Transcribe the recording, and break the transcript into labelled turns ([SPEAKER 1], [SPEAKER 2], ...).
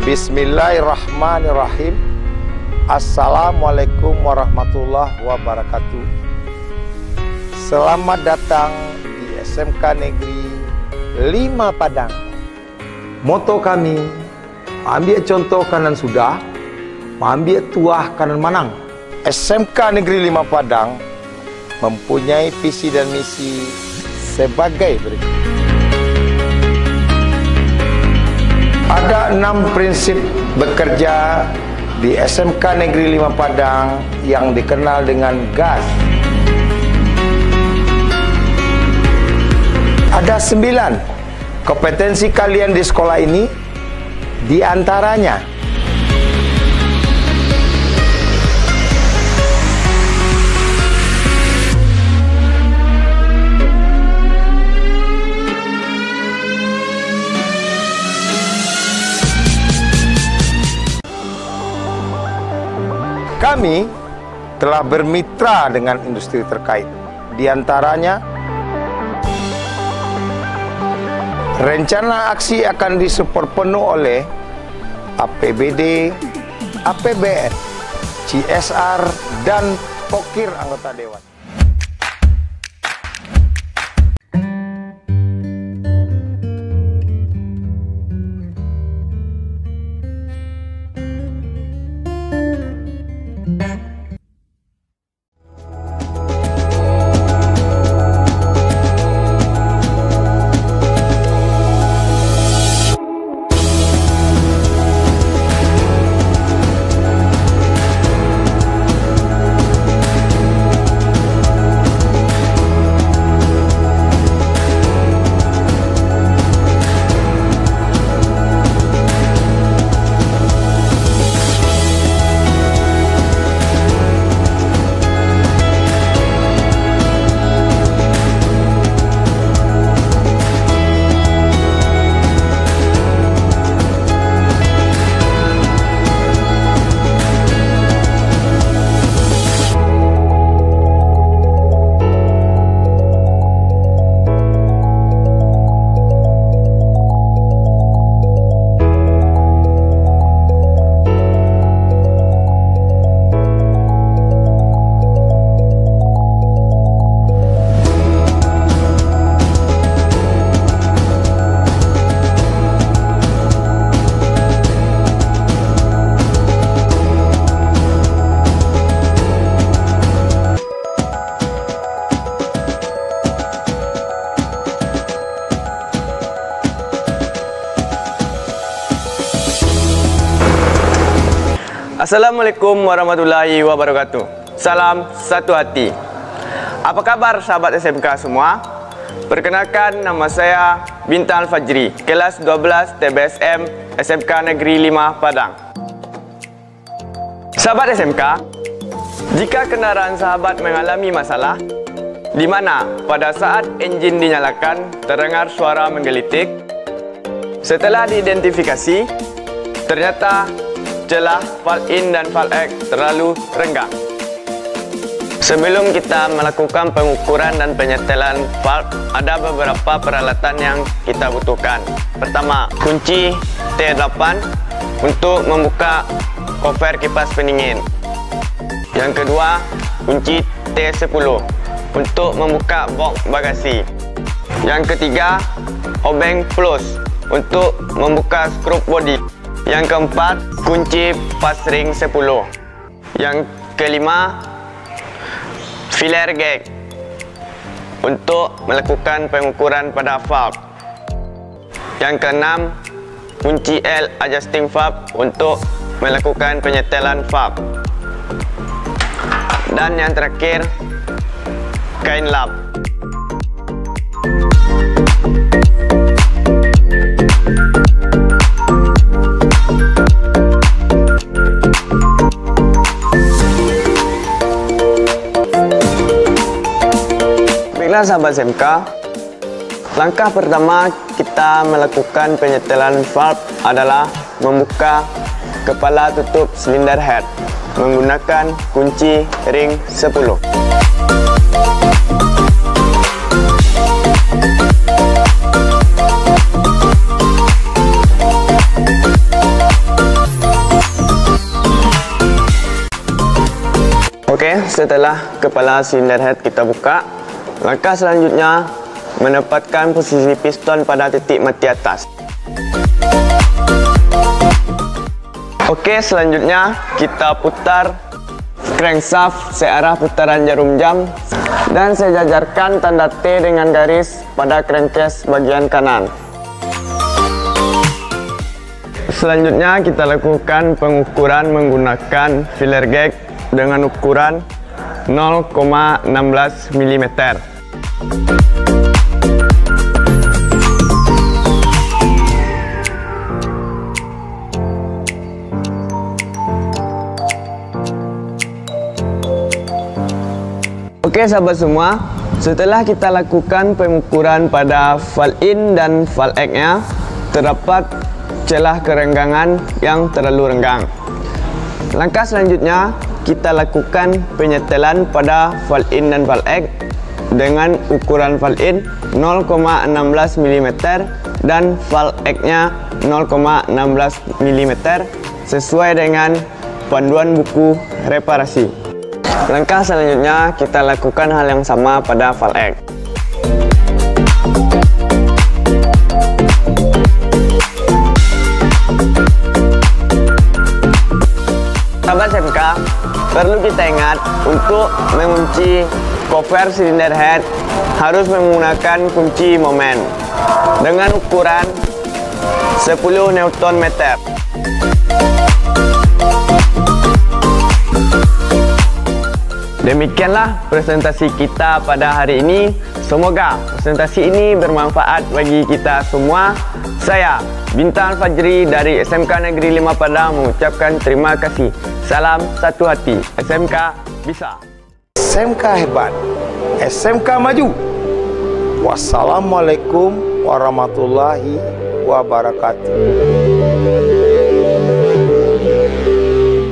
[SPEAKER 1] Bismillahirrahmanirrahim. Assalamualaikum warahmatullahi wabarakatuh. Selamat datang di SMK Negeri 5 Padang. Moto kami, ambil contoh kanan sudah, ambil tuah kanan manang. SMK Negeri 5 Padang mempunyai visi dan misi sebagai berikut. Ada 6 prinsip bekerja di SMK Negeri 5 Padang yang dikenal dengan GAS. Ada 9 kompetensi kalian di sekolah ini, di antaranya kami telah bermitra dengan industri terkait. Di antaranya, rencana aksi akan disupport penuh oleh APBD, APBN, CSR, dan Pokir anggota Dewan.
[SPEAKER 2] Assalamualaikum warahmatullahi wabarakatuh. Salam satu hati. Apa kabar sahabat SMK semua? Perkenalkan, nama saya Bintang Fajri, kelas 12 TBSM SMK Negeri 5 Padang. Sahabat SMK, jika kendaraan sahabat mengalami masalah, di mana pada saat enjin dinyalakan terdengar suara menggelitik, setelah diidentifikasi, ternyata celah valve in dan valve X terlalu renggang. Sebelum kita melakukan pengukuran dan penyetelan valve, ada beberapa peralatan yang kita butuhkan. Pertama, kunci T8 untuk membuka cover kipas pendingin. Yang kedua, kunci T10 untuk membuka box bagasi. Yang ketiga, obeng plus untuk membuka skrup bodi. Yang keempat, kunci pas ring 10. Yang kelima, filler gauge untuk melakukan pengukuran pada valve. Yang keenam, kunci L adjusting valve untuk melakukan penyetelan valve. Dan yang terakhir, kain lap. Baiklah sahabat SMK, langkah pertama kita melakukan penyetelan valve adalah membuka kepala tutup silinder head menggunakan kunci ring 10. setelah kepala silinder head kita buka, langkah selanjutnya menempatkan posisi piston pada titik mati atas. Oke, selanjutnya kita putar crankshaft searah putaran jarum jam dan saya jajarkan tanda T dengan garis pada crankcase bagian kanan. Selanjutnya kita lakukan pengukuran menggunakan filler gauge dengan ukuran 0,16 mm. Oke sahabat semua, setelah kita lakukan pengukuran pada valve in dan valve egg-nya, terdapat celah kerenggangan yang terlalu renggang. Langkah selanjutnya, kita lakukan penyetelan pada valve in dan valve egg dengan ukuran valve in 0,16 mm dan valve egg-nya 0,16 mm sesuai dengan panduan buku reparasi. Langkah selanjutnya kita lakukan hal yang sama pada valve egg. Sahabat SMK, perlu kita ingat untuk mengunci cover silinder head harus menggunakan kunci momen dengan ukuran 10 Nm. Demikianlah presentasi kita pada hari ini. Semoga presentasi ini bermanfaat bagi kita semua. Saya Bintang Fajri dari SMK Negeri 5 Padang mengucapkan terima kasih. Salam satu hati, SMK bisa.
[SPEAKER 1] SMK hebat, SMK maju. Wassalamualaikum warahmatullahi wabarakatuh.